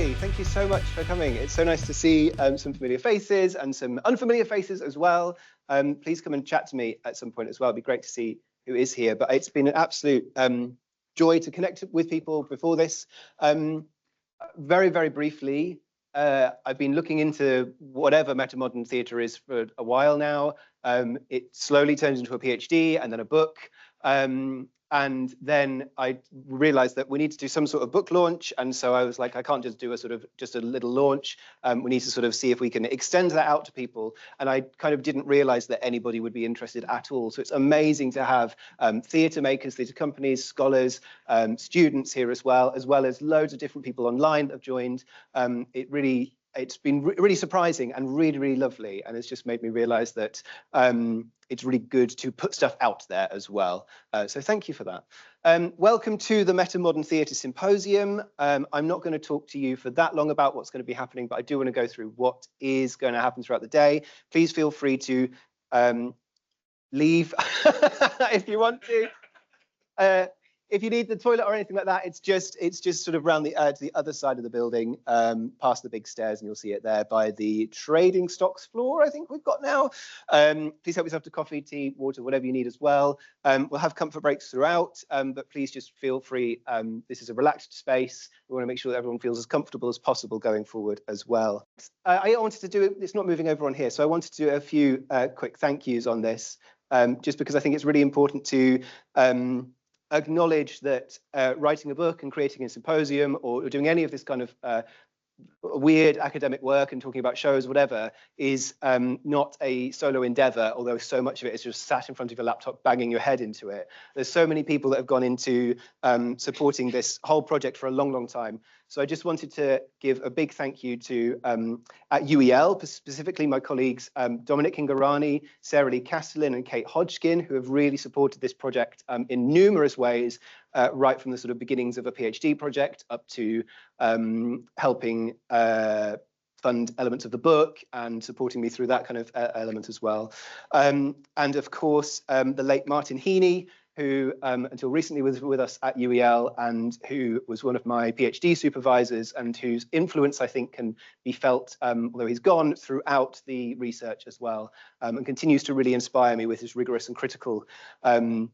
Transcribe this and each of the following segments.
Hi, thank you so much for coming. It's so nice to see some familiar faces and some unfamiliar faces as well. Please come and chat to me at some point as well. It'd be great to see who is here, but it's been an absolute joy to connect with people before this. Very, very briefly, I've been looking into whatever metamodern theatre is for a while now. It slowly turns into a PhD and then a book. And then I realized that we need to do some sort of book launch. And so I was like, I can't just do a sort of just a little launch. We need to sort of see if we can extend that out to people. And I kind of didn't realize that anybody would be interested at all. So it's amazing to have theatre makers, theatre companies, scholars, students here as well as loads of different people online that have joined. It's been really surprising and really, really lovely. And it's just made me realize that it's really good to put stuff out there as well. So thank you for that. Welcome to the Metamodern Theatre Symposium. I'm not going to talk to you for that long about what's going to be happening, but I do want to go through what is going to happen throughout the day. Please feel free to leave if you want to. If you need the toilet or anything like that, it's just sort of around to the other side of the building, past the big stairs, and you'll see it there by the trading stocks floor, I think we've got now. Please help yourself to coffee, tea, water, whatever you need as well. We'll have comfort breaks throughout, but please just feel free. This is a relaxed space. We want to make sure that everyone feels as comfortable as possible going forward as well. I wanted to do it, it's not moving over on here, so I wanted to do a few quick thank yous on this, just because I think it's really important to acknowledge that writing a book and creating a symposium or doing any of this kind of weird academic work and talking about shows, whatever, is not a solo endeavor, although so much of it is just sat in front of your laptop banging your head into it. There's so many people that have gone into supporting this whole project for a long, long time. So I just wanted to give a big thank you to, at UEL, specifically my colleagues, Dominic Kingarani, Sarah Lee Castellin and Kate Hodgkin, who have really supported this project in numerous ways, right from the sort of beginnings of a PhD project up to helping fund elements of the book and supporting me through that kind of element as well. And of course, the late Martin Heaney, who until recently was with us at UEL and who was one of my PhD supervisors and whose influence I think can be felt, although he's gone, throughout the research as well, and continues to really inspire me with his rigorous and critical notes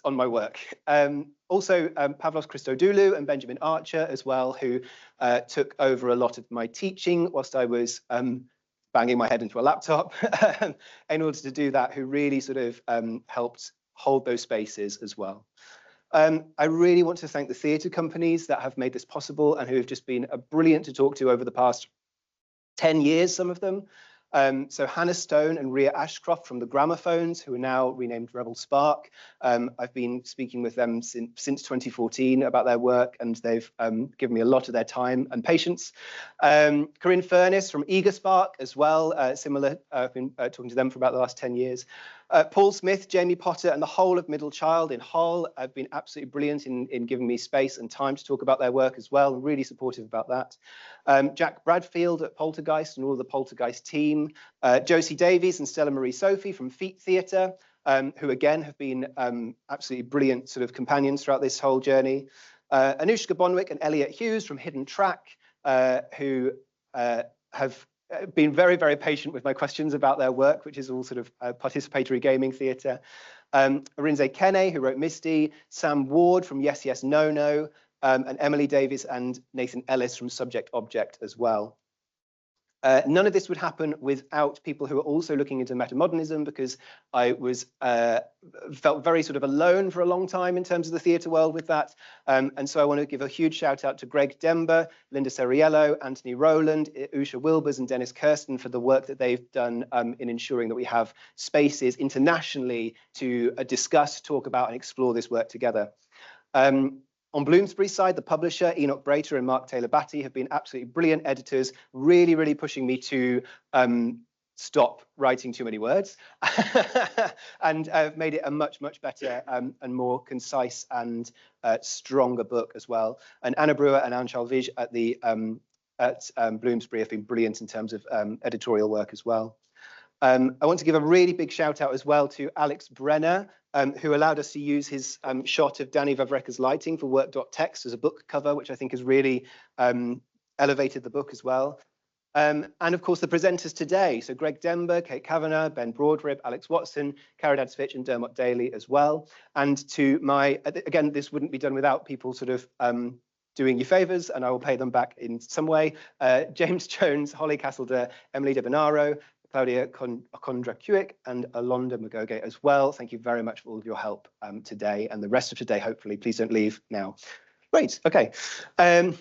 on my work. Also, Pavlos Christodoulou and Benjamin Archer as well, who took over a lot of my teaching whilst I was banging my head into a laptop in order to do that, who really sort of helped hold those spaces as well. I really want to thank the theatre companies that have made this possible and who have just been brilliant to talk to over the past 10 years, some of them. So Hannah Stone and Ria Ashcroft from the Gramophones, who are now renamed Rebel Spark. I've been speaking with them since 2014 about their work, and they've given me a lot of their time and patience. Corinne Furness from Eager Spark as well, similar. I've been talking to them for about the last 10 years. Paul Smith, Jamie Potter, and the whole of Middle Child in Hull have been absolutely brilliant in giving me space and time to talk about their work as well, and really supportive about that. Jack Bradfield at Poltergeist and all of the Poltergeist team. Josie Davies and Stella Marie Sophie from Feet Theatre, who again have been absolutely brilliant sort of companions throughout this whole journey. Anushka Bonwick and Elliot Hughes from Hidden Track, who have been very, very patient with my questions about their work, which is all sort of participatory gaming theatre. Arinze Kene, who wrote Misty, Sam Ward from Yes, Yes, No, No, and Emily Davis and Nathan Ellis from Subject Object as well. None of this would happen without people who are also looking into metamodernism, because I was felt very sort of alone for a long time in terms of the theatre world with that. And so I want to give a huge shout out to Greg Dember, Linda Seriello, Anthony Rowland, Usha Wilbers and Dennis Kirsten for the work that they've done in ensuring that we have spaces internationally to discuss, talk about and explore this work together. On Bloomsbury's side, the publisher, Enoch Brater and Mark Taylor Batty, have been absolutely brilliant editors, really, really pushing me to stop writing too many words and made it a much, much better and more concise and stronger book as well. And Anna Brewer and Anshal Vij at Bloomsbury have been brilliant in terms of editorial work as well. I want to give a really big shout out as well to Alex Brenner who allowed us to use his shot of Danny Vavreca's lighting for work.text as a book cover, which I think has really elevated the book as well. And of course, the presenters today, so Greg Dember, Kate Kavanagh, Ben Broadrib, Alex Watson, Caridad Svitch and Dermot Daly as well. And to my, again, this wouldn't be done without people sort of doing you favours, and I will pay them back in some way. James Jones, Holly Castledare, Emily De Bonaro, Claudia Condra-Cuick and Alonda Magoge as well. Thank you very much for all of your help today and the rest of today, hopefully. Please don't leave now. Great, okay. I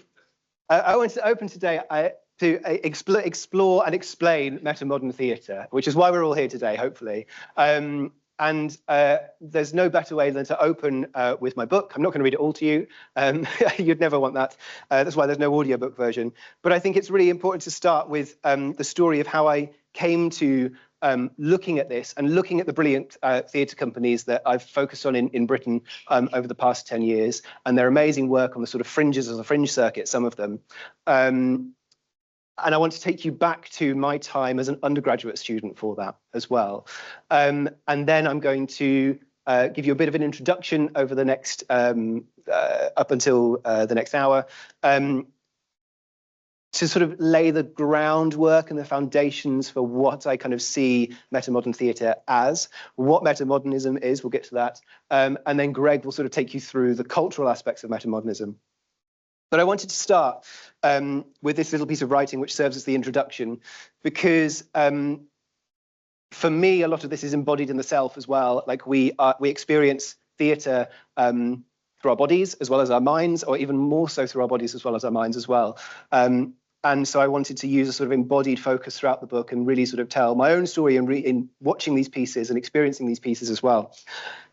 wanted to open today to explore and explain metamodern theatre, which is why we're all here today, hopefully. And there's no better way than to open with my book. I'm not going to read it all to you. You'd never want that. That's why there's no audiobook version. But I think it's really important to start with the story of how I came to looking at this and looking at the brilliant theatre companies that I've focused on in Britain over the past 10 years, and their amazing work on the sort of fringes of the fringe circuit, some of them. And I want to take you back to my time as an undergraduate student for that as well. And then I'm going to give you a bit of an introduction over the next, up until the next hour, to sort of lay the groundwork and the foundations for what I kind of see metamodern theatre as, what metamodernism is, we'll get to that. And then Greg will sort of take you through the cultural aspects of metamodernism. But I wanted to start with this little piece of writing which serves as the introduction, because for me, a lot of this is embodied in the self as well. Like we experience theatre through our bodies as well as our minds, or even more so through our bodies as well as our minds as well. And so I wanted to use a sort of embodied focus throughout the book and really sort of tell my own story in watching these pieces and experiencing these pieces as well.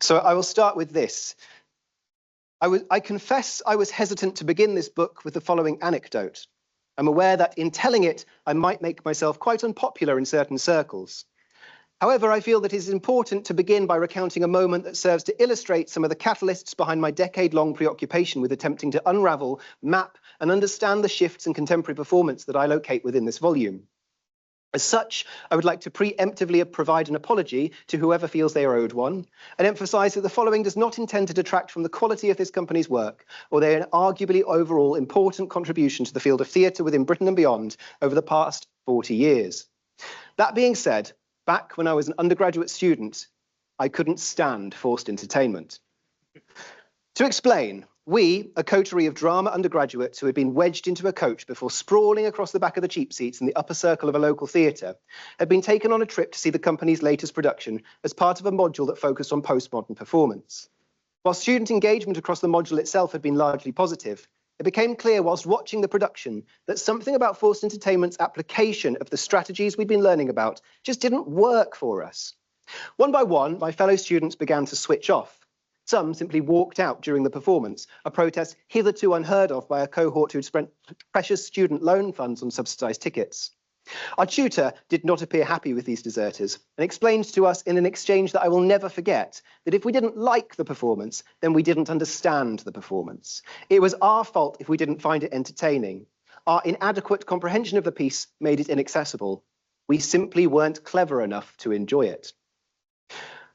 So I will start with this. I confess I was hesitant to begin this book with the following anecdote. I'm aware that in telling it, I might make myself quite unpopular in certain circles. However, I feel that it is important to begin by recounting a moment that serves to illustrate some of the catalysts behind my decade-long preoccupation with attempting to unravel, map, and understand the shifts in contemporary performance that I locate within this volume. As such, I would like to preemptively provide an apology to whoever feels they are owed one, and emphasise that the following does not intend to detract from the quality of this company's work, or their arguably overall important contribution to the field of theatre within Britain and beyond over the past 40 years. That being said, back when I was an undergraduate student, I couldn't stand forced entertainment. To explain, we, a coterie of drama undergraduates who had been wedged into a coach before sprawling across the back of the cheap seats in the upper circle of a local theatre, had been taken on a trip to see the company's latest production as part of a module that focused on postmodern performance. While student engagement across the module itself had been largely positive, it became clear whilst watching the production that something about forced entertainment's application of the strategies we'd been learning about just didn't work for us. One by one, my fellow students began to switch off. Some simply walked out during the performance, a protest hitherto unheard of by a cohort who'd spent precious student loan funds on subsidised tickets. Our tutor did not appear happy with these deserters and explained to us in an exchange that I will never forget that if we didn't like the performance, then we didn't understand the performance. It was our fault if we didn't find it entertaining. Our inadequate comprehension of the piece made it inaccessible. We simply weren't clever enough to enjoy it.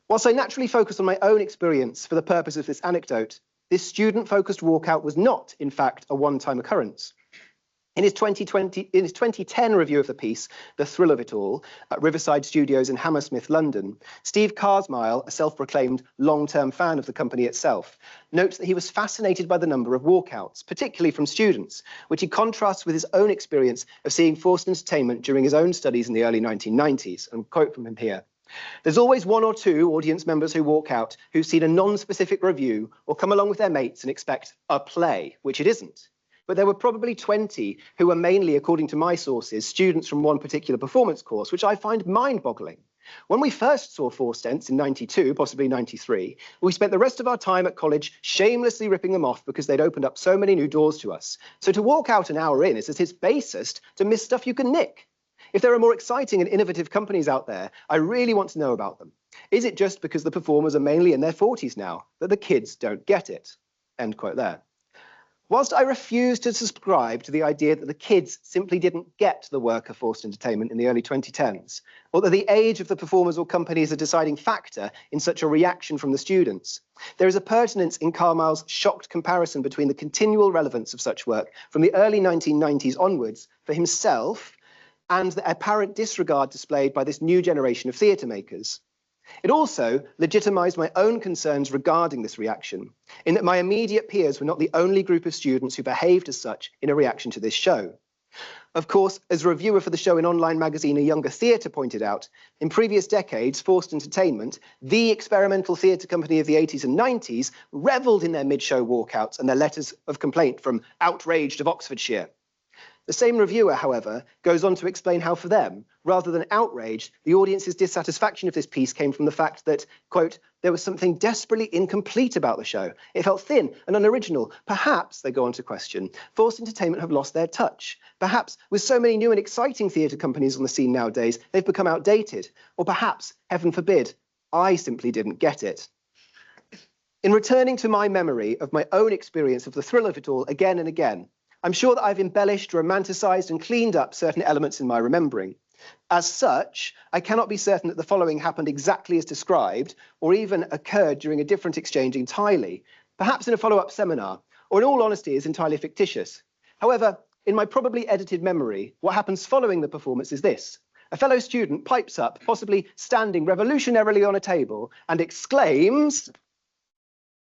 Whilst I naturally focused on my own experience for the purpose of this anecdote, this student-focused walkout was not, in fact, a one-time occurrence. In his 2010 review of the piece, The Thrill of It All, at Riverside Studios in Hammersmith, London, Steve Carsmile, a self-proclaimed long-term fan of the company itself, notes that he was fascinated by the number of walkouts, particularly from students, which he contrasts with his own experience of seeing forced entertainment during his own studies in the early 1990s, and quote from him here. There's always one or two audience members who walk out who've seen a non-specific review or come along with their mates and expect a play, which it isn't. But there were probably 20 who were mainly, according to my sources, students from one particular performance course, which I find mind-boggling. When we first saw Forced Ents in 92, possibly 93, we spent the rest of our time at college shamelessly ripping them off because they'd opened up so many new doors to us. So to walk out an hour in is at its basest to miss stuff you can nick. If there are more exciting and innovative companies out there, I really want to know about them. Is it just because the performers are mainly in their 40s now that the kids don't get it? End quote there. Whilst I refuse to subscribe to the idea that the kids simply didn't get the work of forced entertainment in the early 2010s, or that the age of the performers or company is a deciding factor in such a reaction from the students, there is a pertinence in Carlyle's shocked comparison between the continual relevance of such work from the early 1990s onwards for himself and the apparent disregard displayed by this new generation of theatre makers. It also legitimised my own concerns regarding this reaction, in that my immediate peers were not the only group of students who behaved as such in a reaction to this show. Of course, as a reviewer for the show in online magazine A Younger Theatre pointed out, in previous decades, Forced Entertainment, the experimental theatre company of the 80s and 90s, revelled in their mid-show walkouts and their letters of complaint from outraged of Oxfordshire. The same reviewer, however, goes on to explain how for them, rather than outrage, the audience's dissatisfaction of this piece came from the fact that, quote, there was something desperately incomplete about the show. It felt thin and unoriginal. Perhaps, they go on to question, Forced Entertainment have lost their touch. Perhaps, with so many new and exciting theatre companies on the scene nowadays, they've become outdated. Or perhaps, heaven forbid, I simply didn't get it. In returning to my memory of my own experience of the thrill of it all again and again, I'm sure that I've embellished, romanticised and cleaned up certain elements in my remembering. As such, I cannot be certain that the following happened exactly as described, or even occurred during a different exchange entirely, perhaps in a follow-up seminar, or in all honesty is entirely fictitious. However, in my probably edited memory, what happens following the performance is this. A fellow student pipes up, possibly standing revolutionarily on a table, and exclaims,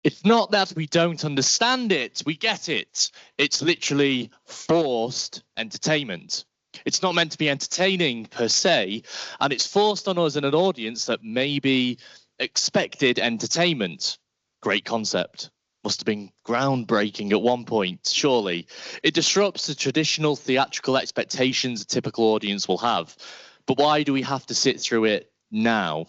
"It's not that we don't understand it, we get it. It's literally forced entertainment. It's not meant to be entertaining per se, and it's forced on us in an audience that maybe expected entertainment." Great concept. Must have been groundbreaking at one point, surely. It disrupts the traditional theatrical expectations a typical audience will have. But why do we have to sit through it now?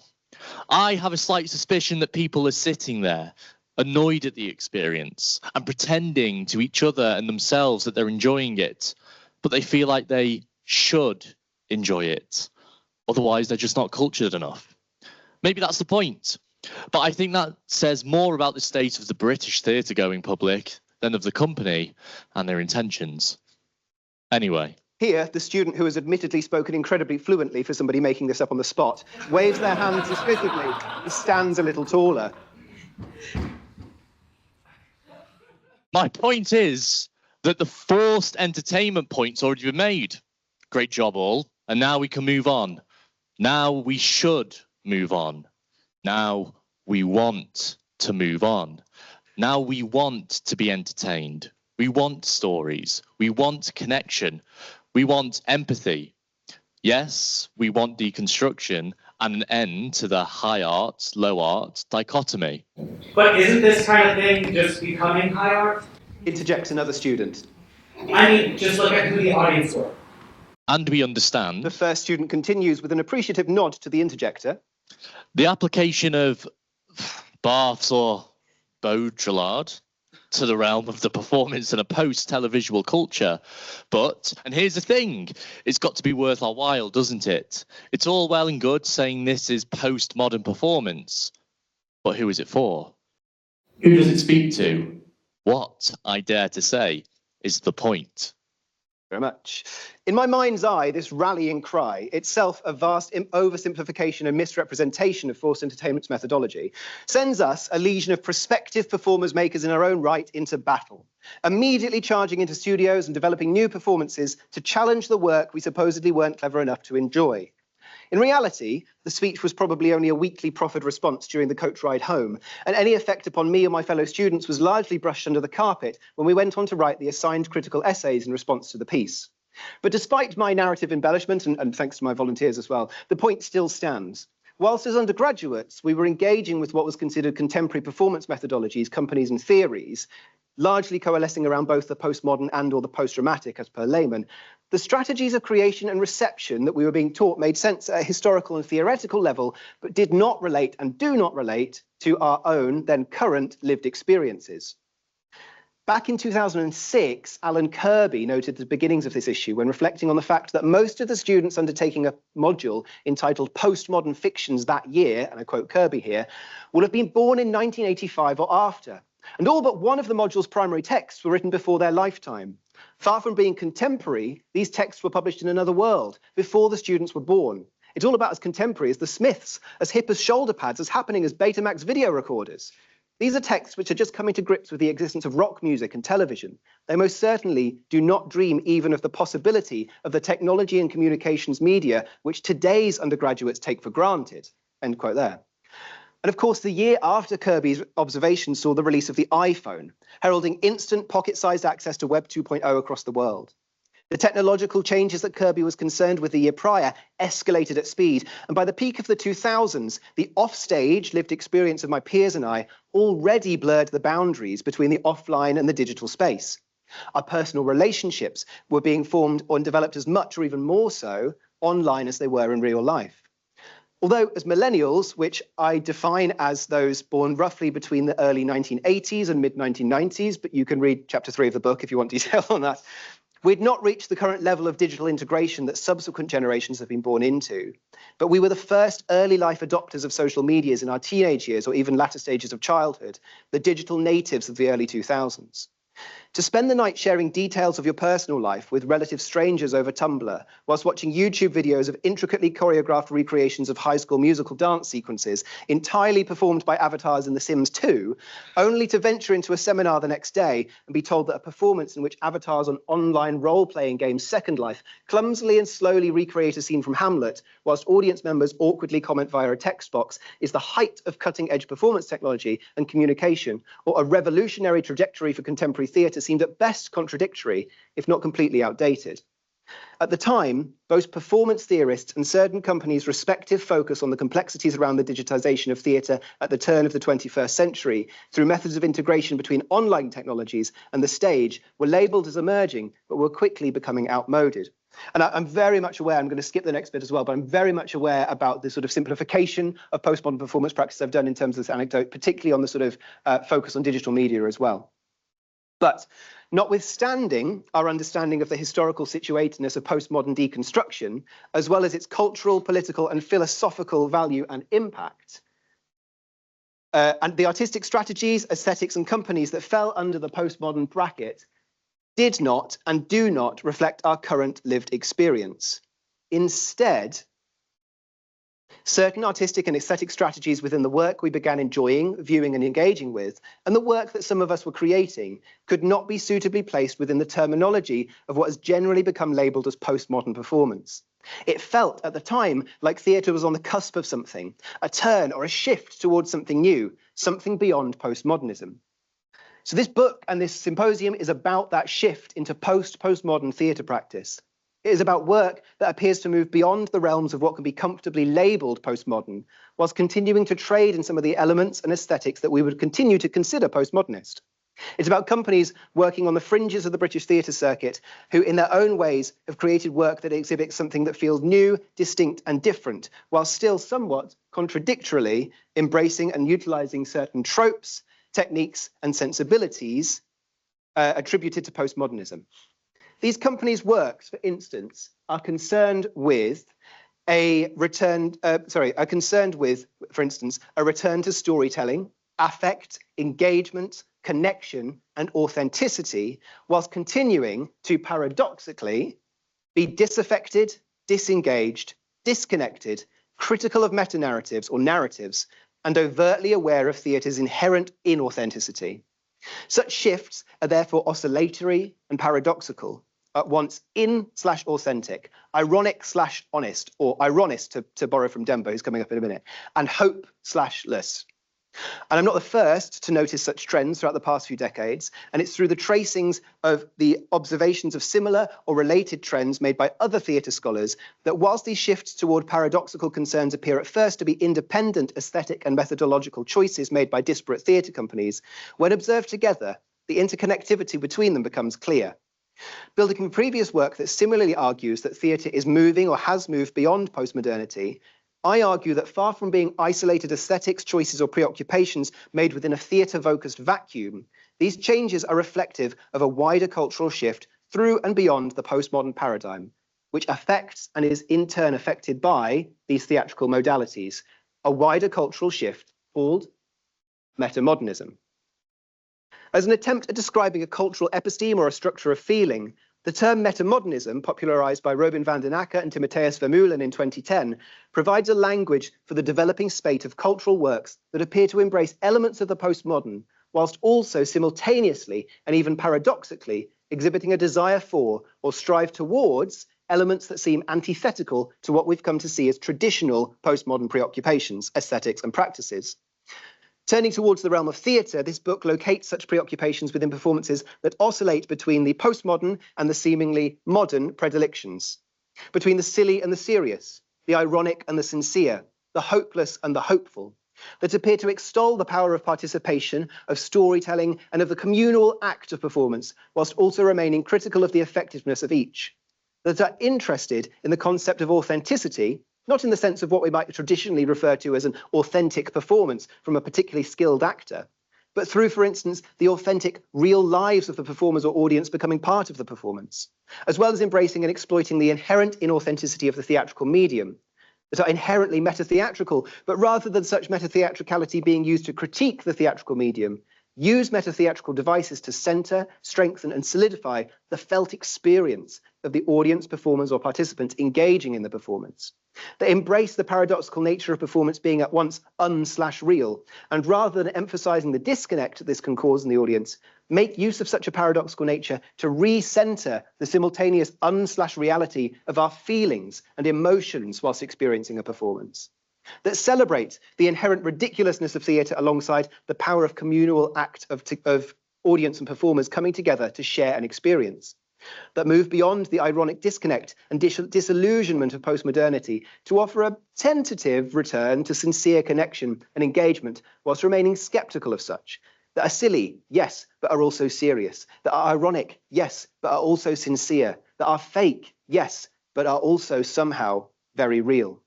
I have a slight suspicion that people are sitting there, annoyed at the experience and pretending to each other and themselves that they're enjoying it, but they feel like they should enjoy it. Otherwise, they're just not cultured enough. Maybe that's the point. But I think that says more about the state of the British theatre-going public than of the company and their intentions. Anyway. Here, the student who has admittedly spoken incredibly fluently for somebody making this up on the spot, waves their hands dismissively and stands a little taller. My point is that the forced entertainment point's already been made. Great job, all. And now we can move on. Now we should move on. Now we want to move on. Now we want to be entertained. We want stories. We want connection. We want empathy. Yes, we want deconstruction and an end to the high art, low art dichotomy. But isn't this kind of thing just becoming high art? Interjects another student. I mean, just look at who the audience were. And we understand. The first student continues with an appreciative nod to the interjector. The application of Barthes or Baudrillard to the realm of the performance in a post-televisual culture. But, and here's the thing, it's got to be worth our while, doesn't it? It's all well and good saying this is postmodern performance, but who is it for? Who does it speak to? What, I dare to say, is the point? Very much. In my mind's eye, this rallying cry, itself a vast oversimplification and misrepresentation of forced entertainment's methodology, sends us, a legion of prospective performers makers in our own right, into battle, immediately charging into studios and developing new performances to challenge the work we supposedly weren't clever enough to enjoy. In reality, the speech was probably only a weakly proffered response during the coach ride home, and any effect upon me or my fellow students was largely brushed under the carpet when we went on to write the assigned critical essays in response to the piece. But despite my narrative embellishment, and thanks to my volunteers as well, the point still stands. Whilst as undergraduates, we were engaging with what was considered contemporary performance methodologies, companies and theories, largely coalescing around both the postmodern and or the post-dramatic as per layman, the strategies of creation and reception that we were being taught made sense at a historical and theoretical level, but did not relate and do not relate to our own, then current, lived experiences. Back in 2006, Alan Kirby noted the beginnings of this issue when reflecting on the fact that most of the students undertaking a module entitled Postmodern Fictions that year, and I quote Kirby here, will have been born in 1985 or after. And all but one of the module's primary texts were written before their lifetime. Far from being contemporary, these texts were published in another world, before the students were born. It's all about as contemporary as the Smiths, as hip as shoulder pads, as happening as Betamax video recorders. These are texts which are just coming to grips with the existence of rock music and television. They most certainly do not dream even of the possibility of the technology and communications media which today's undergraduates take for granted. End quote there. And of course, the year after Kirby's observations saw the release of the iPhone, heralding instant pocket-sized access to Web 2.0 across the world. The technological changes that Kirby was concerned with the year prior escalated at speed, and by the peak of the 2000s, the offstage lived experience of my peers and I already blurred the boundaries between the offline and the digital space. Our personal relationships were being formed and developed as much or even more so online as they were in real life. Although as millennials, which I define as those born roughly between the early 1980s and mid-1990s, but you can read chapter 3 of the book if you want detail on that, we'd not reached the current level of digital integration that subsequent generations have been born into. But we were the first early life adopters of social medias in our teenage years or even latter stages of childhood, the digital natives of the early 2000s. To spend the night sharing details of your personal life with relative strangers over Tumblr, whilst watching YouTube videos of intricately choreographed recreations of High School Musical dance sequences entirely performed by avatars in The Sims 2, only to venture into a seminar the next day and be told that a performance in which avatars on online role-playing game Second Life clumsily and slowly recreate a scene from Hamlet, whilst audience members awkwardly comment via a text box, is the height of cutting-edge performance technology and communication, or a revolutionary trajectory for contemporary theatre, seemed at best contradictory, if not completely outdated. At the time, both performance theorists and certain companies' respective focus on the complexities around the digitization of theatre at the turn of the 21st century through methods of integration between online technologies and the stage were labelled as emerging, but were quickly becoming outmoded. And I'm very much aware, I'm going to skip the next bit as well, but I'm very much aware about the sort of simplification of postmodern performance practice I've done in terms of this anecdote, particularly on the sort of focus on digital media as well. But notwithstanding our understanding of the historical situatedness of postmodern deconstruction, as well as its cultural, political, and philosophical value and impact, and the artistic strategies, aesthetics, and companies that fell under the postmodern bracket did not and do not reflect our current lived experience. Instead, certain artistic and aesthetic strategies within the work we began enjoying, viewing, and engaging with, and the work that some of us were creating, could not be suitably placed within the terminology of what has generally become labelled as postmodern performance. It felt at the time like theatre was on the cusp of something, a turn or a shift towards something new, something beyond postmodernism. So this book and this symposium is about that shift into postmodern theatre practice. It is about work that appears to move beyond the realms of what can be comfortably labelled postmodern, whilst continuing to trade in some of the elements and aesthetics that we would continue to consider postmodernist. It's about companies working on the fringes of the British theatre circuit who, in their own ways, have created work that exhibits something that feels new, distinct, and different, while still somewhat contradictorily embracing and utilising certain tropes, techniques, and sensibilities attributed to postmodernism. These companies' works, for instance, are concerned with a return to storytelling, affect, engagement, connection, and authenticity, whilst continuing to paradoxically be disaffected, disengaged, disconnected, critical of meta-narratives or narratives, and overtly aware of theatre's inherent inauthenticity. Such shifts are therefore oscillatory and paradoxical, at once in/authentic, ironic/honest, or ironist, to borrow from Dembo, who's coming up in a minute, and hope/less. And I'm not the first to notice such trends throughout the past few decades, and it's through the tracings of the observations of similar or related trends made by other theatre scholars that whilst these shifts toward paradoxical concerns appear at first to be independent aesthetic and methodological choices made by disparate theatre companies, when observed together, the interconnectivity between them becomes clear. Building on previous work that similarly argues that theatre is moving or has moved beyond postmodernity, I argue that far from being isolated aesthetics, choices, or preoccupations made within a theatre-focused vacuum, these changes are reflective of a wider cultural shift through and beyond the postmodern paradigm, which affects and is in turn affected by these theatrical modalities, a wider cultural shift called metamodernism. As an attempt at describing a cultural episteme or a structure of feeling, the term metamodernism, popularized by Robin van den Akker and Timotheus Vermeulen in 2010, provides a language for the developing spate of cultural works that appear to embrace elements of the postmodern, whilst also simultaneously and even paradoxically exhibiting a desire for or strive towards elements that seem antithetical to what we've come to see as traditional postmodern preoccupations, aesthetics, and practices. Turning towards the realm of theatre, this book locates such preoccupations within performances that oscillate between the postmodern and the seemingly modern predilections, between the silly and the serious, the ironic and the sincere, the hopeless and the hopeful, that appear to extol the power of participation, of storytelling, and of the communal act of performance, whilst also remaining critical of the effectiveness of each, that are interested in the concept of authenticity, not in the sense of what we might traditionally refer to as an authentic performance from a particularly skilled actor, but through, for instance, the authentic real lives of the performers or audience becoming part of the performance, as well as embracing and exploiting the inherent inauthenticity of the theatrical medium, that are inherently meta-theatrical, but rather than such meta-theatricality being used to critique the theatrical medium, use meta-theatrical devices to center, strengthen, and solidify the felt experience of the audience, performers, or participants engaging in the performance. They embrace the paradoxical nature of performance being at once un/real, and rather than emphasizing the disconnect this can cause in the audience, make use of such a paradoxical nature to re-center the simultaneous un/reality of our feelings and emotions whilst experiencing a performance. That celebrate the inherent ridiculousness of theatre alongside the power of communal act of audience and performers coming together to share an experience. That move beyond the ironic disconnect and disillusionment of postmodernity to offer a tentative return to sincere connection and engagement whilst remaining skeptical of such. That are silly, yes, but are also serious. That are ironic, yes, but are also sincere. That are fake, yes, but are also somehow very real.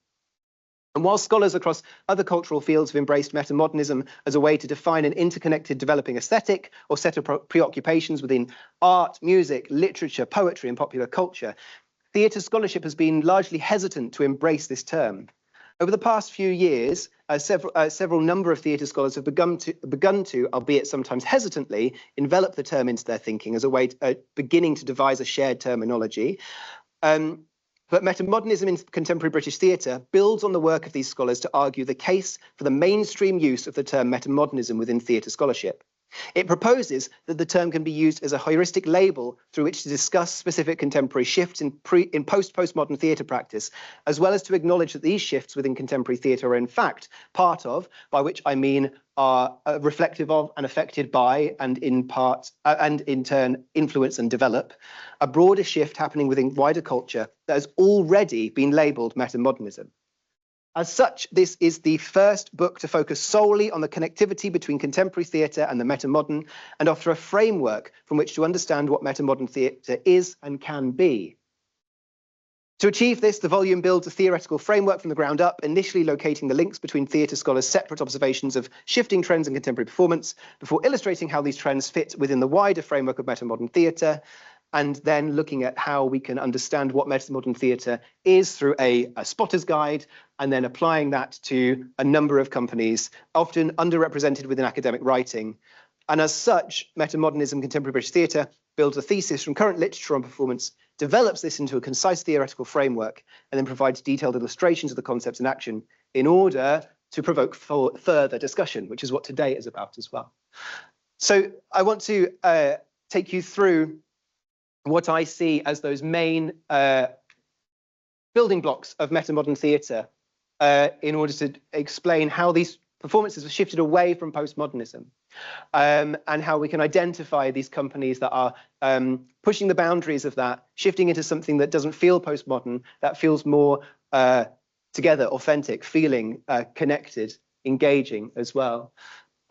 And while scholars across other cultural fields have embraced metamodernism as a way to define an interconnected developing aesthetic or set of preoccupations within art, music, literature, poetry, and popular culture, theatre scholarship has been largely hesitant to embrace this term. Over the past few years, several number of theatre scholars have begun to, albeit sometimes hesitantly, envelop the term into their thinking as a way beginning to devise a shared terminology. But metamodernism in contemporary British theatre builds on the work of these scholars to argue the case for the mainstream use of the term metamodernism within theatre scholarship. It proposes that the term can be used as a heuristic label through which to discuss specific contemporary shifts in postmodern theatre practice, as well as to acknowledge that these shifts within contemporary theatre are in fact part of, by which I mean are reflective of and affected by, and in part and in turn influence and develop, a broader shift happening within wider culture that has already been labelled metamodernism. As such, this is the first book to focus solely on the connectivity between contemporary theatre and the metamodern, and offer a framework from which to understand what metamodern theatre is and can be. To achieve this, the volume builds a theoretical framework from the ground up, initially locating the links between theatre scholars' separate observations of shifting trends in contemporary performance, before illustrating how these trends fit within the wider framework of metamodern theatre, and then looking at how we can understand what metamodern theatre is through a spotter's guide, and then applying that to a number of companies, often underrepresented within academic writing. And as such, Metamodernism Contemporary British Theatre builds a thesis from current literature on performance, develops this into a concise theoretical framework, and then provides detailed illustrations of the concepts in action in order to provoke further discussion, which is what today is about as well. So I want to take you through what I see as those main building blocks of metamodern theatre in order to explain how these performances have shifted away from postmodernism, and how we can identify these companies that are pushing the boundaries of that, shifting into something that doesn't feel postmodern, that feels more together, authentic, feeling connected, engaging as well.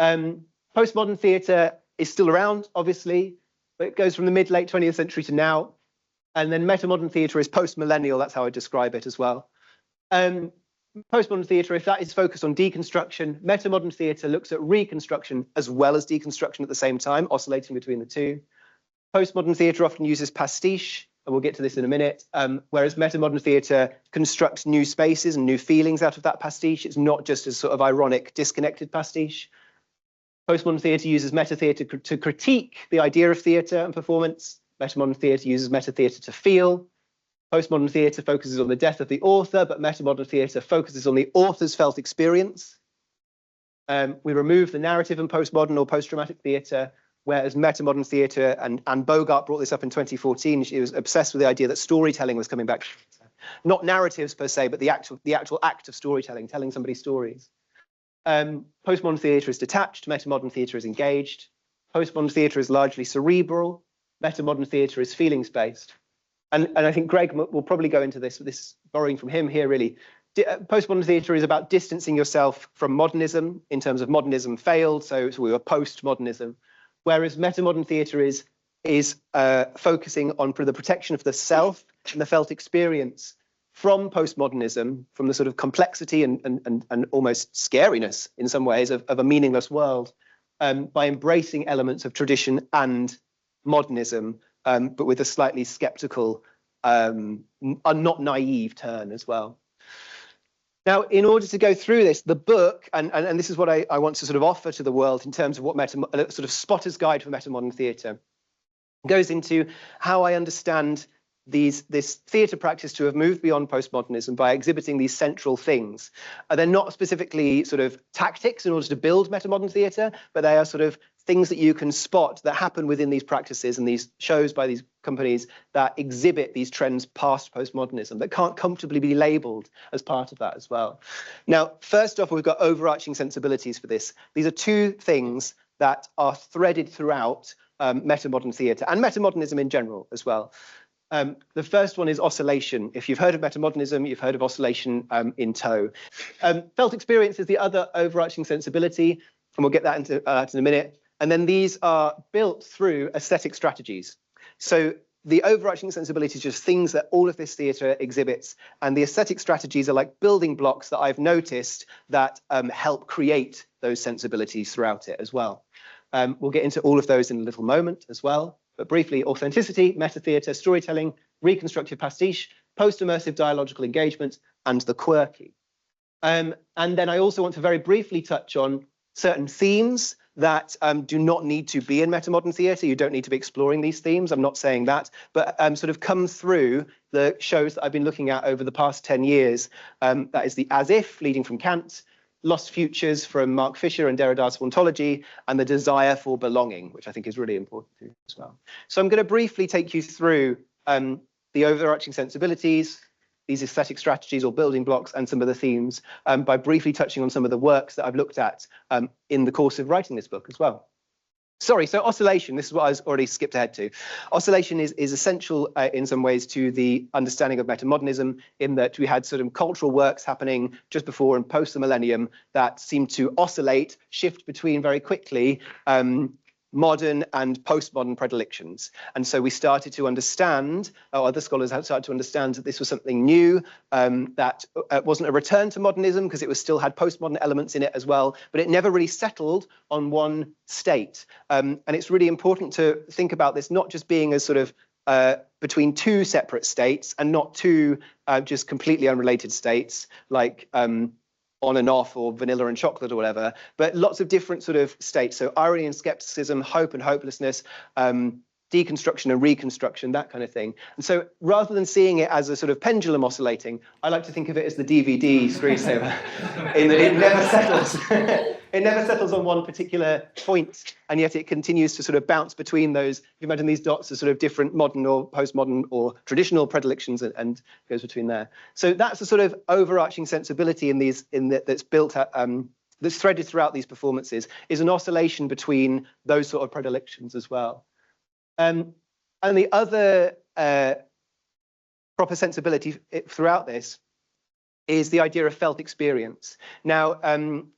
Postmodern theatre is still around, obviously, but it goes from the mid-late 20th century to now. And then metamodern theatre is post-millennial, that's how I describe it as well. Postmodern theatre, if that is focused on deconstruction, metamodern theatre looks at reconstruction as well as deconstruction at the same time, oscillating between the two. Postmodern theatre often uses pastiche, and we'll get to this in a minute, whereas metamodern theatre constructs new spaces and new feelings out of that pastiche. It's not just a sort of ironic, disconnected pastiche. Postmodern theatre uses meta-theatre to critique the idea of theatre and performance. Metamodern theatre uses meta-theatre to feel. Postmodern theatre focuses on the death of the author, but metamodern theatre focuses on the author's felt experience. We remove the narrative in postmodern or post-dramatic theatre, whereas metamodern theatre, and Bogart brought this up in 2014, she was obsessed with the idea that storytelling was coming back. Not narratives per se, but the actual act of storytelling, telling somebody stories. Postmodern theatre is detached, metamodern theatre is engaged. Postmodern theatre is largely cerebral, metamodern theatre is feelings-based. And I think Greg will probably go into this borrowing from him here, really. Postmodern theatre is about distancing yourself from modernism, in terms of modernism failed, so we were postmodernism. Whereas metamodern theatre is focusing on the protection of the self and the felt experience from postmodernism, from the sort of complexity and almost scariness in some ways of a meaningless world, by embracing elements of tradition and modernism, but with a slightly skeptical, not naive turn as well. Now, in order to go through this, the book, and this is what I want to sort of offer to the world in terms of what a sort of spotter's guide for metamodern theatre, goes into how I understand this theatre practice to have moved beyond postmodernism by exhibiting these central things. They're not specifically sort of tactics in order to build metamodern theatre, but they are sort of things that you can spot that happen within these practices and these shows by these companies that exhibit these trends past postmodernism that can't comfortably be labelled as part of that as well. Now, first off, we've got overarching sensibilities for this. These are two things that are threaded throughout metamodern theatre and metamodernism in general as well. The first one is oscillation. If you've heard of metamodernism, you've heard of oscillation in tow. Felt experience is the other overarching sensibility, and we'll get that into in a minute. And then these are built through aesthetic strategies. So the overarching sensibilities are just things that all of this theatre exhibits, and the aesthetic strategies are like building blocks that I've noticed that help create those sensibilities throughout it as well. We'll get into all of those in a little moment as well. But briefly, authenticity, meta-theatre, storytelling, reconstructive pastiche, post-immersive dialogical engagement, and the quirky. And then I also want to very briefly touch on certain themes that do not need to be in metamodern theatre. You don't need to be exploring these themes. I'm not saying that, but sort of come through the shows that I've been looking at over the past 10 years. That is the As If, leading from Kant, Lost Futures from Mark Fisher and Derrida's ontology, and the desire for belonging, which I think is really important too as well. So I'm going to briefly take you through the overarching sensibilities, these aesthetic strategies or building blocks, and some of the themes by briefly touching on some of the works that I've looked at in the course of writing this book as well. Sorry, so oscillation, this is what I was already skipped ahead to. Oscillation is essential in some ways to the understanding of metamodernism, in that we had sort of cultural works happening just before and post the millennium that seemed to oscillate, shift between very quickly modern and postmodern predilections. And so we started to understand, or other scholars have started to understand, that this was something new, that wasn't a return to modernism because it was still had postmodern elements in it as well, but it never really settled on one state. And it's really important to think about this not just being as sort of between two separate states and not two just completely unrelated states like on and off or vanilla and chocolate or whatever, but lots of different sort of states. So irony and skepticism, hope and hopelessness, deconstruction and reconstruction, that kind of thing. And so rather than seeing it as a sort of pendulum oscillating, I like to think of it as the DVD screensaver, in that it never settles. It never settles on one particular point, and yet it continues to sort of bounce between those. If you imagine these dots as sort of different modern or postmodern or traditional predilections, and goes between there. So that's the sort of overarching sensibility that's built at, that's threaded throughout these performances, is an oscillation between those sort of predilections as well. And the other proper sensibility throughout this is the idea of felt experience. Now,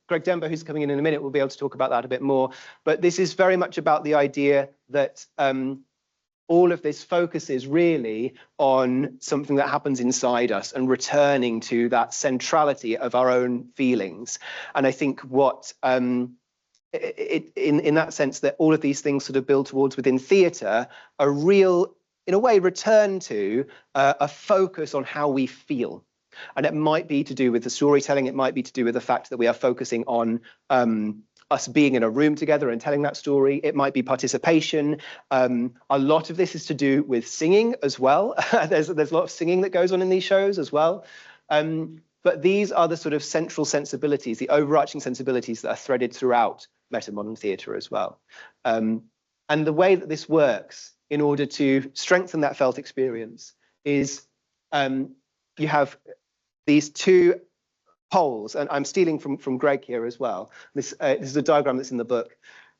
Greg Dembo, who's coming in a minute, will be able to talk about that a bit more. But this is very much about the idea that all of this focuses really on something that happens inside us and returning to that centrality of our own feelings. And I think what in that sense, that all of these things sort of build towards within theatre a real, in a way, return to a focus on how we feel. And it might be to do with the storytelling. It might be to do with the fact that we are focusing on us being in a room together and telling that story. It might be participation. A lot of this is to do with singing as well. There's a lot of singing that goes on in these shows as well. But these are the sort of central sensibilities, the overarching sensibilities that are threaded throughout metamodern theatre as well. And the way that this works in order to strengthen that felt experience is you have these two poles, and I'm stealing from Greg here as well. This is a diagram that's in the book.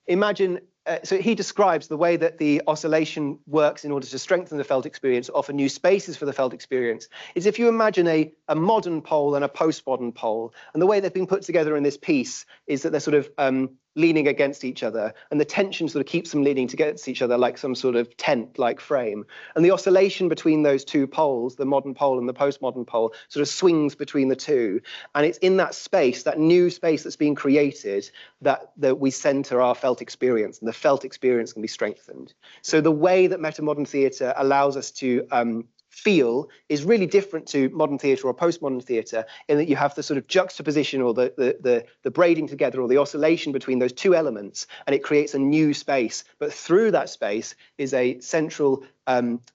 Imagine, so he describes the way that the oscillation works in order to strengthen the felt experience, offer new spaces for the felt experience, is if you imagine a modern pole and a postmodern pole, and the way they've been put together in this piece is that they're sort of leaning against each other, and the tension sort of keeps them leaning against each other like some sort of tent-like frame. And the oscillation between those two poles, the modern pole and the postmodern pole, sort of swings between the two. And it's in that space, that new space that's being created, that we center our felt experience, and the felt experience can be strengthened. So the way that metamodern theatre allows us to feel is really different to modern theatre or postmodern theatre, in that you have the sort of juxtaposition or the braiding together or the oscillation between those two elements, and it creates a new space. But through that space is a central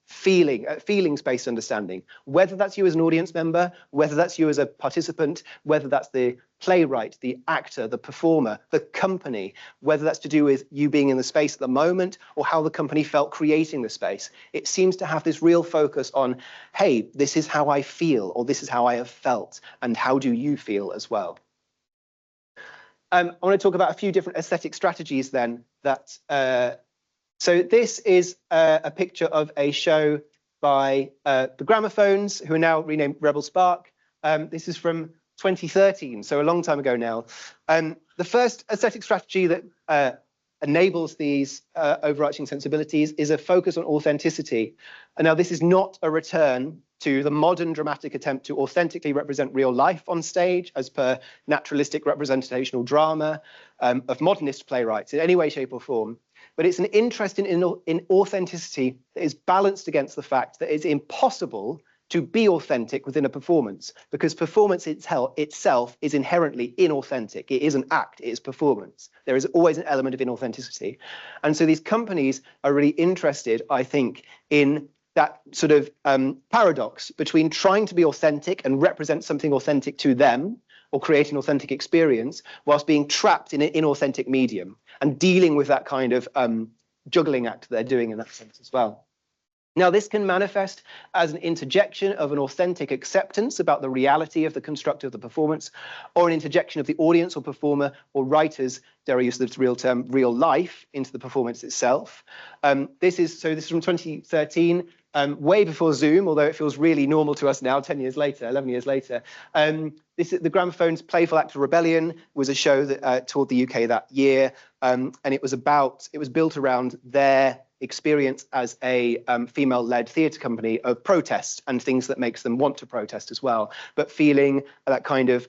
feelings-based understanding, whether that's you as an audience member, whether that's you as a participant, whether that's the playwright, the actor, the performer, the company, whether that's to do with you being in the space at the moment or how the company felt creating the space. It seems to have this real focus on, hey, this is how I feel, or this is how I have felt, and how do you feel as well? I want to talk about a few different aesthetic strategies then that so this is a picture of a show by the Gramophones, who are now renamed Rebel Spark. This is from 2013, so a long time ago now. The first aesthetic strategy that enables these overarching sensibilities is a focus on authenticity. And now this is not a return to the modern dramatic attempt to authentically represent real life on stage as per naturalistic representational drama of modernist playwrights in any way, shape or form. But it's an interest in authenticity that is balanced against the fact that it's impossible to be authentic within a performance, because performance itself is inherently inauthentic. It is an act, it is performance. There is always an element of inauthenticity. And so these companies are really interested, I think, in that sort of paradox between trying to be authentic and represent something authentic to them, or create an authentic experience, whilst being trapped in an inauthentic medium, and dealing with that kind of juggling act they're doing in that sense as well. Now, this can manifest as an interjection of an authentic acceptance about the reality of the construct of the performance, or an interjection of the audience or performer or writers, dare I use the real term, real life, into the performance itself. This is from 2013, way before Zoom, although it feels really normal to us now, 10 years later, 11 years later. This is the Gramophone's Playful Act of Rebellion was a show that toured the UK that year, and it was built around their experience as a female-led theatre company of protest and things that makes them want to protest as well, but feeling that kind of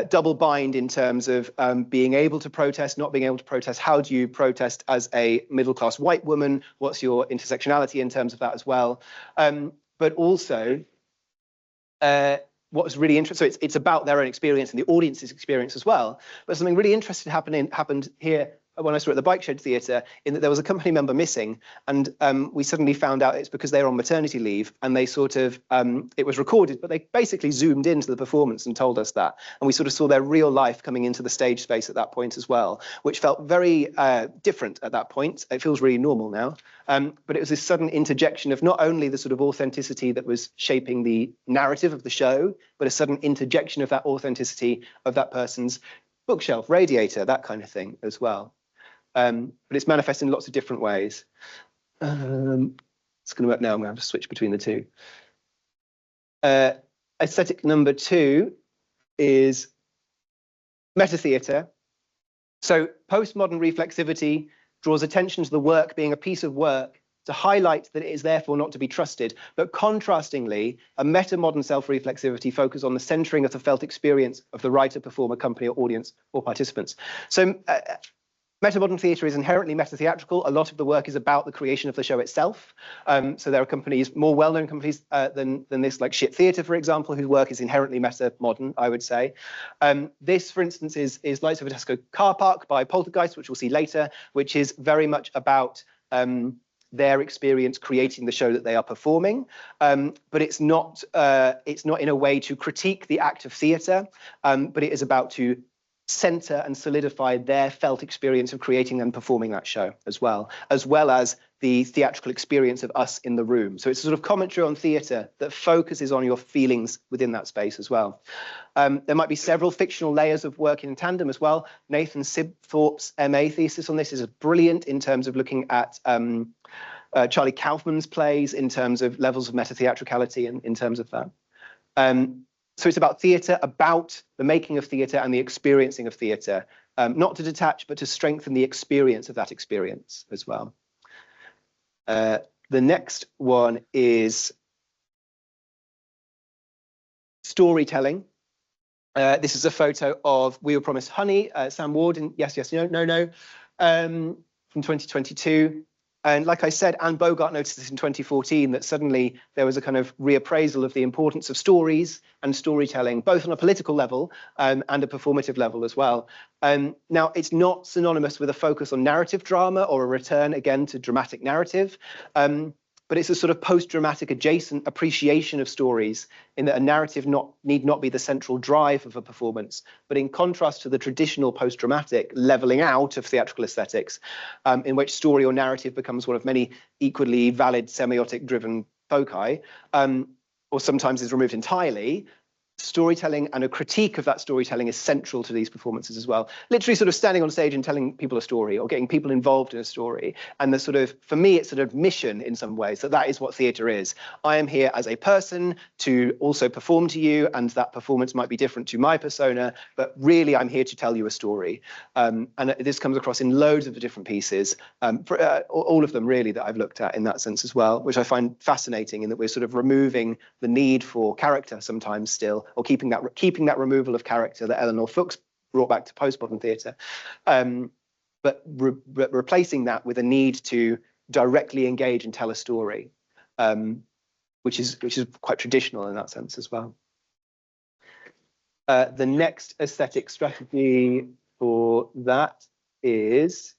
double bind in terms of being able to protest, not being able to protest. How do you protest as a middle-class white woman? What's your intersectionality in terms of that as well? But also, what's really interesting, so it's about their own experience and the audience's experience as well. But something really interesting happened here when I saw at the Bike Shed Theatre, in that there was a company member missing, and we suddenly found out it's because they were on maternity leave, and they sort of, it was recorded, but they basically zoomed into the performance and told us that. And we sort of saw their real life coming into the stage space at that point as well, which felt very different at that point. It feels really normal now. But it was this sudden interjection of not only the sort of authenticity that was shaping the narrative of the show, but a sudden interjection of that authenticity of that person's bookshelf, radiator, that kind of thing as well. But it's manifest in lots of different ways. It's going to work now. I'm going to have to switch between the two. Aesthetic number 2 is meta-theatre. So postmodern reflexivity draws attention to the work being a piece of work to highlight that it is therefore not to be trusted. But contrastingly, a metamodern self-reflexivity focuses on the centering of the felt experience of the writer, performer, company, or audience, or participants. So Metamodern theatre is inherently meta-theatrical. A lot of the work is about the creation of the show itself. So there are companies, more well-known companies than this, like Shit Theatre, for example, whose work is inherently meta-modern, I would say. This, for instance, is Lights of a Tesco Car Park by Poltergeist, which we'll see later, which is very much about their experience creating the show that they are performing, but it's not in a way to critique the act of theatre, but it is about to center and solidify their felt experience of creating and performing that show as well as the theatrical experience of us in the room. So it's a sort of commentary on theatre that focuses on your feelings within that space as well. There might be several fictional layers of work in tandem as well. Nathan Sibthorpe's MA thesis on this is brilliant in terms of looking at Charlie Kaufman's plays in terms of levels of meta-theatricality and in terms of that. So it's about theatre, about the making of theatre and the experiencing of theatre, not to detach, but to strengthen the experience of that experience as well. The next one is storytelling. This is a photo of We Were Promised Honey, Sam Ward in Yes, Yes, No, No, No, from 2022. And like I said, Anne Bogart noticed this in 2014, that suddenly there was a kind of reappraisal of the importance of stories and storytelling, both on a political level and a performative level as well. Now, it's not synonymous with a focus on narrative drama or a return, again, to dramatic narrative, but it's a sort of post-dramatic adjacent appreciation of stories in that a narrative need not be the central drive of a performance, but in contrast to the traditional post-dramatic leveling out of theatrical aesthetics, in which story or narrative becomes one of many equally valid semiotic-driven foci, or sometimes is removed entirely. Storytelling and a critique of that storytelling is central to these performances as well. Literally sort of standing on stage and telling people a story or getting people involved in a story. And the sort of, for me, it's sort of mission in some ways, that is what theatre is. I am here as a person to also perform to you, and that performance might be different to my persona, but really I'm here to tell you a story. And this comes across in loads of the different pieces, all of them really that I've looked at in that sense as well, which I find fascinating in that we're sort of removing the need for character sometimes still, or keeping that removal of character that Eleanor Fuchs brought back to postmodern theatre, but replacing that with a need to directly engage and tell a story, which is quite traditional in that sense as well. The next aesthetic strategy for that is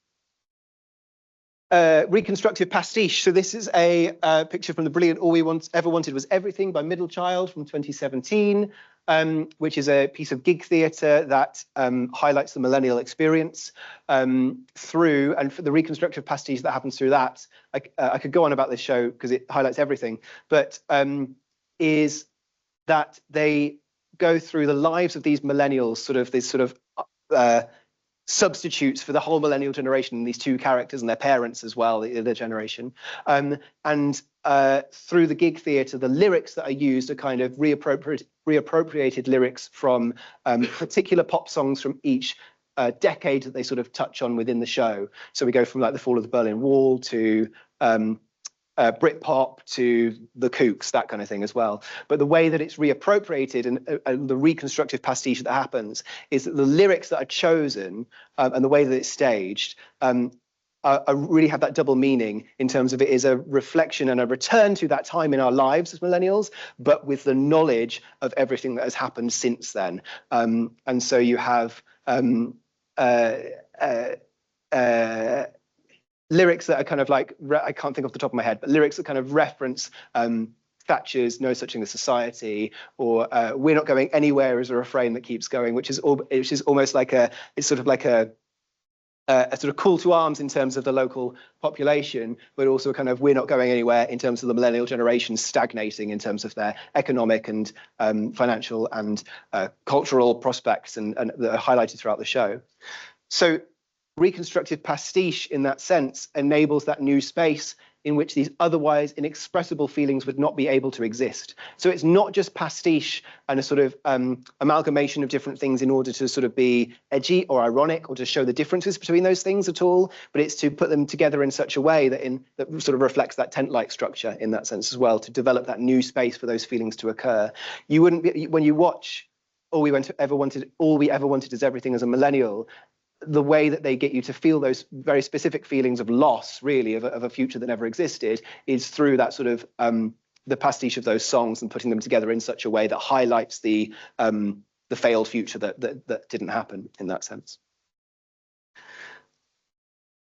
reconstructive pastiche. So this is a picture from the brilliant All We Ever Wanted Was Everything by Middle Child from 2017, which is a piece of gig theatre that highlights the millennial experience through, and for the reconstructive pastiche that happens through that, I could go on about this show because it highlights everything, but is that they go through the lives of these millennials, sort of this sort of substitutes for the whole millennial generation, these two characters and their parents as well, the other generation. And through the gig theatre, the lyrics that are used are kind of reappropriated lyrics from particular pop songs from each decade that they sort of touch on within the show. So we go from like the fall of the Berlin Wall to Britpop to the Kooks, that kind of thing as well. But the way that it's reappropriated and the reconstructive pastiche that happens is that the lyrics that are chosen and the way that it's staged really have that double meaning in terms of it is a reflection and a return to that time in our lives as millennials, but with the knowledge of everything that has happened since then. And so you have lyrics that are kind of like, I can't think off the top of my head, but lyrics that kind of reference Thatcher's No Such Thing as Society, or We're Not Going Anywhere is a refrain that keeps going, which is almost like it's sort of like a sort of call to arms in terms of the local population, but also kind of we're not going anywhere in terms of the millennial generation stagnating in terms of their economic and financial and cultural prospects and that are highlighted throughout the show. So reconstructive pastiche in that sense enables that new space in which these otherwise inexpressible feelings would not be able to exist. So it's not just pastiche and a sort of amalgamation of different things in order to sort of be edgy or ironic or to show the differences between those things at all, but it's to put them together in such a way that sort of reflects that tent-like structure in that sense as well, to develop that new space for those feelings to occur. You wouldn't be, when you watch All We Ever Wanted Is Everything as a millennial, the way that they get you to feel those very specific feelings of loss, really, of a future that never existed, is through that sort of the pastiche of those songs and putting them together in such a way that highlights the failed future that didn't happen in that sense.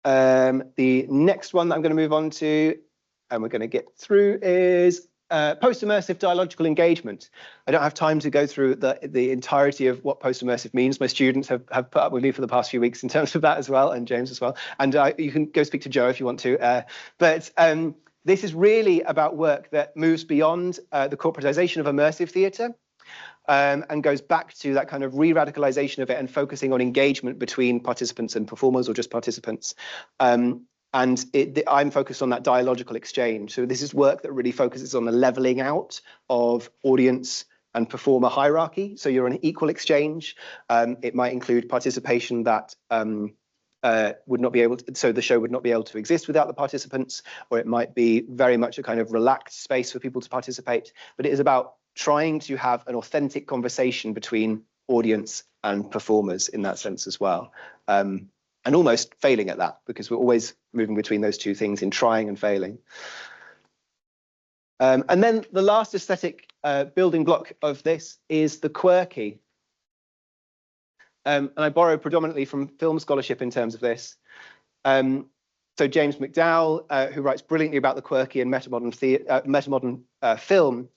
The next one that I'm going to move on to, and we're going to get through, is post-immersive dialogical engagement. I don't have time to go through the entirety of what post-immersive means. My students have put up with me for the past few weeks in terms of that as well, and James as well. And you can go speak to Joe if you want to. But this is really about work that moves beyond the corporatization of immersive theatre and goes back to that kind of re-radicalization of it and focusing on engagement between participants and performers, or just participants. I'm focused on that dialogical exchange. So this is work that really focuses on the leveling out of audience and performer hierarchy. So you're an equal exchange. It might include participation that would not be able to, so the show would not be able to exist without the participants, or it might be very much a kind of relaxed space for people to participate. But it is about trying to have an authentic conversation between audience and performers in that sense as well. And almost failing at that, because we're always moving between those two things in trying and failing. And then the last aesthetic building block of this is the quirky. And I borrow predominantly from film scholarship in terms of this. So James McDowell, who writes brilliantly about the quirky in metamodern film,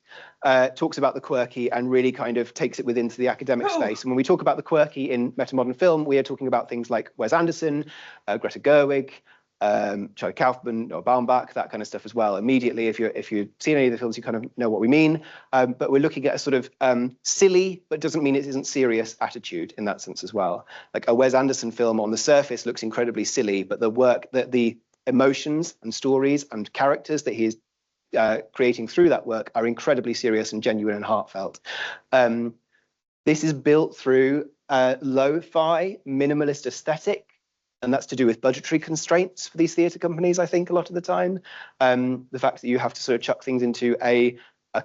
talks about the quirky and really kind of takes it within the academic space. And when we talk about the quirky in metamodern film, we are talking about things like Wes Anderson, Greta Gerwig, Charlie Kaufman, or Baumbach, that kind of stuff as well. Immediately, if you've seen any of the films, you kind of know what we mean. But we're looking at a sort of silly, but doesn't mean it isn't serious attitude in that sense as well. Like a Wes Anderson film on the surface looks incredibly silly, but the work, that the emotions and stories and characters that he is creating through that work are incredibly serious and genuine and heartfelt. This is built through lo-fi minimalist aesthetic. And that's to do with budgetary constraints for these theatre companies, I think, a lot of the time. The fact that you have to sort of chuck things into a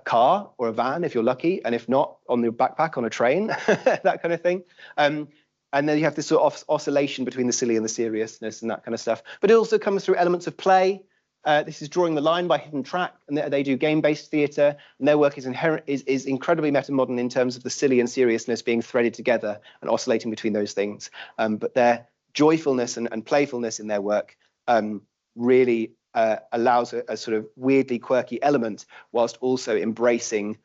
car or a van if you're lucky, and if not, on your backpack on a train, that kind of thing. And then you have this sort of oscillation between the silly and the seriousness and that kind of stuff. But it also comes through elements of play. This is Drawing the Line by Hidden Track, and they do game-based theatre, and their work is incredibly metamodern in terms of the silly and seriousness being threaded together and oscillating between those things. But their joyfulness and playfulness in their work really allows a sort of weirdly quirky element, whilst also embracing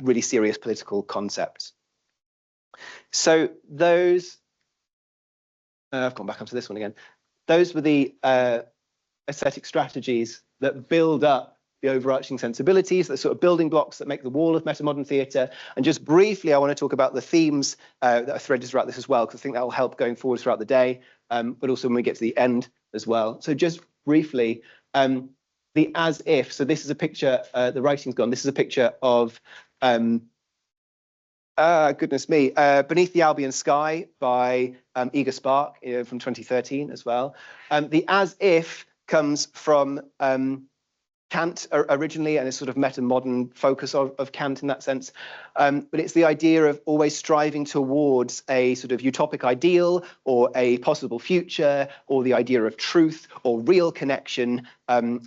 really serious political concepts. So those, I've gone back onto this one again. Those were the aesthetic strategies that build up the overarching sensibilities, the sort of building blocks that make the wall of metamodern theatre. And just briefly, I want to talk about the themes that are threaded throughout this as well, because I think that will help going forward throughout the day, but also when we get to the end as well. So just briefly, the as if. So this is a picture, the writing's gone. This is a picture of, goodness me, Beneath the Albion Sky by Iga Spark from 2013 as well. The as if comes from Kant originally, and a sort of metamodern focus of Kant in that sense. But it's the idea of always striving towards a sort of utopic ideal or a possible future, or the idea of truth or real connection,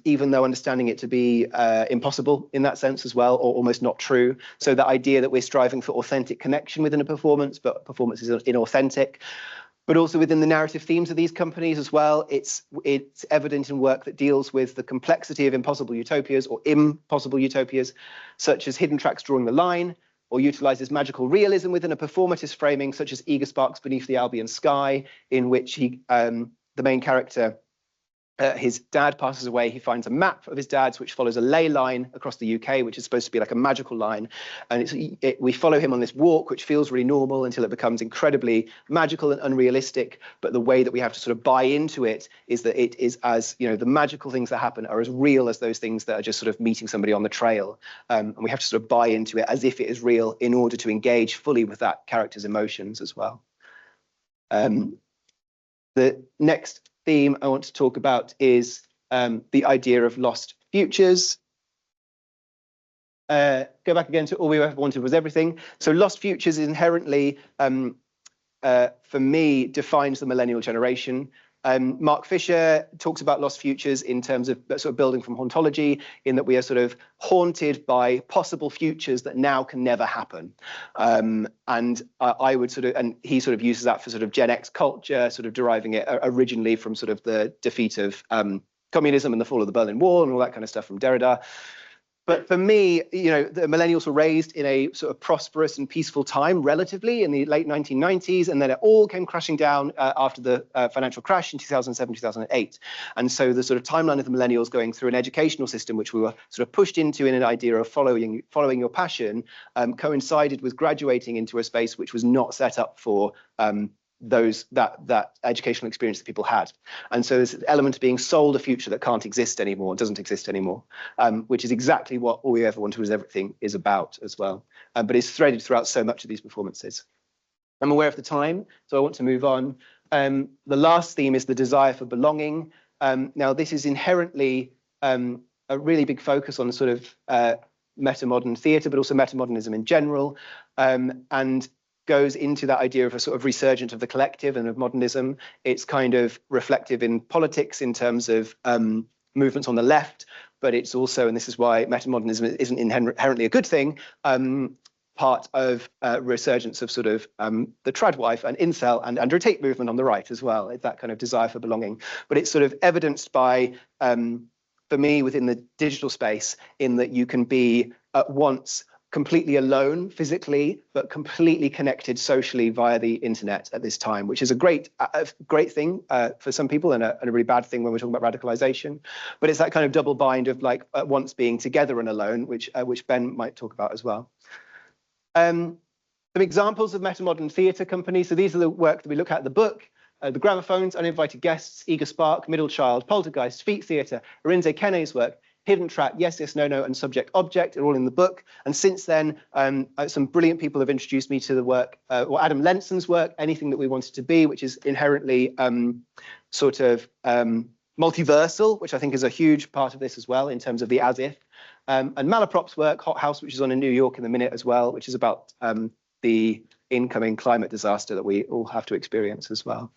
even though understanding it to be impossible in that sense as well, or almost not true. So the idea that we're striving for authentic connection within a performance, but performance is inauthentic. But also within the narrative themes of these companies as well, it's evident in work that deals with the complexity of impossible utopias or impossible utopias, such as Hidden Track's Drawing the Line, or utilizes magical realism within a performative framing, such as Iga Spark's Beneath the Albion Sky, in which the main character, his dad passes away. He finds a map of his dad's which follows a ley line across the UK, which is supposed to be like a magical line. And we follow him on this walk, which feels really normal until it becomes incredibly magical and unrealistic. But the way that we have to sort of buy into it is that it is as, you know, the magical things that happen are as real as those things that are just sort of meeting somebody on the trail. And we have to sort of buy into it as if it is real in order to engage fully with that character's emotions as well. The next theme I want to talk about is the idea of lost futures. Go back again to All We Ever Wanted Was Everything. So lost futures is inherently for me, defines the millennial generation. Mark Fisher talks about lost futures in terms of sort of building from hauntology, in that we are sort of haunted by possible futures that now can never happen. And I would sort of, and he sort of uses that for sort of Gen X culture, sort of deriving it originally from sort of the defeat of communism and the fall of the Berlin Wall and all that kind of stuff from Derrida. But for me, you know, the millennials were raised in a sort of prosperous and peaceful time, relatively, in the late 1990s, and then it all came crashing down after the financial crash in 2007, 2008. And so the sort of timeline of the millennials going through an educational system, which we were sort of pushed into in an idea of following your passion, coincided with graduating into a space which was not set up for that educational experience that people had. And so this element of being sold a future that can't exist anymore, doesn't exist anymore, which is exactly what All We Ever Wanted Was Everything is about as well. But it's threaded throughout so much of these performances. I'm aware of the time, so I want to move on. The last theme is the desire for belonging. Now, this is inherently a really big focus on sort of metamodern theatre, but also metamodernism in general, and goes into that idea of a sort of resurgence of the collective and of modernism. It's kind of reflective in politics in terms of movements on the left, but it's also, and this is why metamodernism isn't inherently a good thing, part of resurgence of sort of the tradwife and incel and Andrew Tate movement on the right as well. It's that kind of desire for belonging. But it's sort of evidenced by, for me, within the digital space, in that you can be at once completely alone physically, but completely connected socially via the internet at this time, which is a great thing for some people and a really bad thing when we're talking about radicalization. But it's that kind of double bind of like at once being together and alone, which Ben might talk about as well. Some examples of metamodern theatre companies. So these are the work that we look at in the book. The Gramophones, Uninvited Guests, Eager Spark, Middle Child, Poltergeist, Feet Theatre, Arinze Kene's work, Hidden Track, Yes, Yes, No, No, and Subject Object are all in the book. And since then, some brilliant people have introduced me to the work, or Adam Lenson's work, Anything That We Wanted to Be, which is inherently sort of multiversal, which I think is a huge part of this as well in terms of the as if. And Malaprop's work, Hot House, which is on in New York in a minute as well, which is about the incoming climate disaster that we all have to experience as well.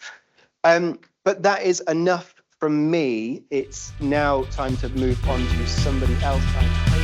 But that is enough from me. It's now time to move on to somebody else.